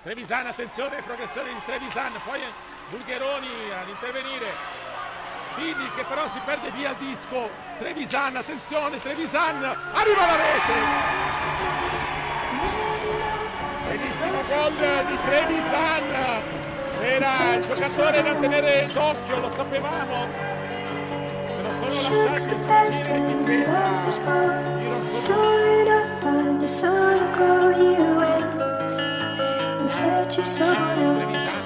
Trevisan, attenzione, progressione di Trevisan, poi Bulgheroni ad intervenire, Vini che però si perde via il disco, Trevisan, attenzione, Trevisan, arriva la rete! Benissimo gol di Trevisan, era il giocatore da tenere d'occhio, lo sapevamo, se lo sono lasciati sfuggire in difesa. Search of someone else.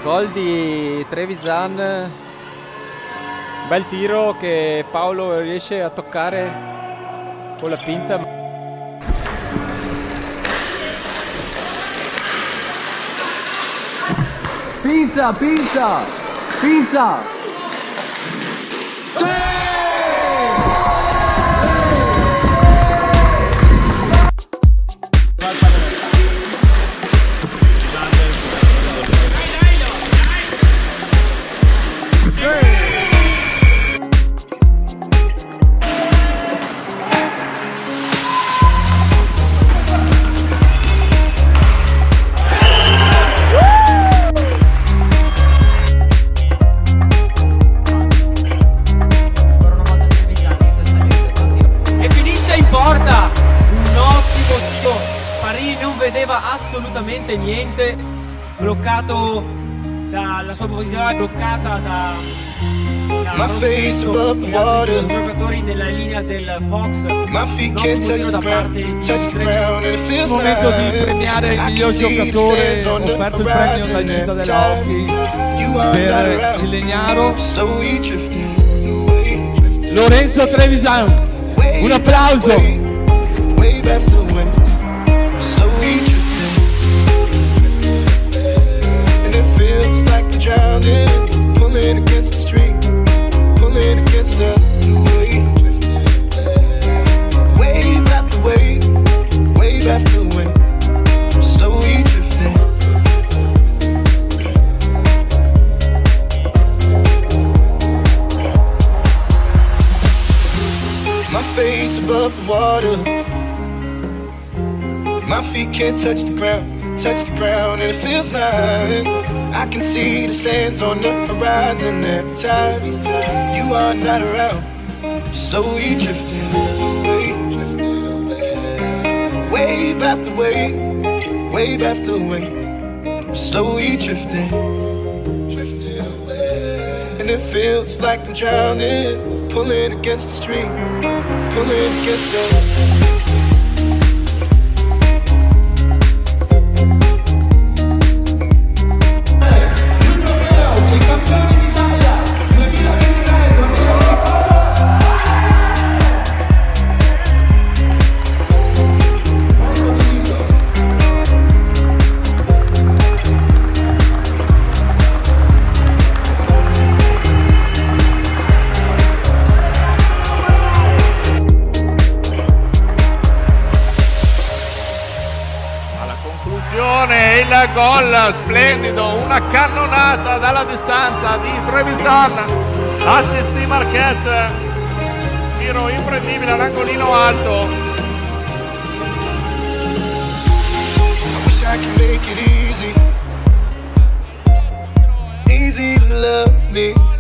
Gol di Trevisan, bel tiro che Paolo riesce a toccare con la pinza. Pinza, pinza, pinza! Assolutamente niente, bloccato dalla sua posizione, bloccata da giocatori della linea del Fox. Non da parte il momento di premiare il miglior giocatore, offerto il premio dal Cittadella Hockey per il Legnaro, Lorenzo Trevisan. Un applauso. Pulling against the stream, pulling against the wave after wave, wave after wave, I'm slowly drifting. My face above the water, my feet can't touch the ground, and it feels like I can see the sands on the horizon every time you are not around. I'm slowly drifting away, wave after wave, wave after wave. I'm slowly drifting away, and it feels like I'm drowning, pulling against the stream, pulling against the gol splendido, una cannonata dalla distanza di Trevisan, assist di Marquette, tiro imprendibile all'angolino alto. I can make it easy to love me.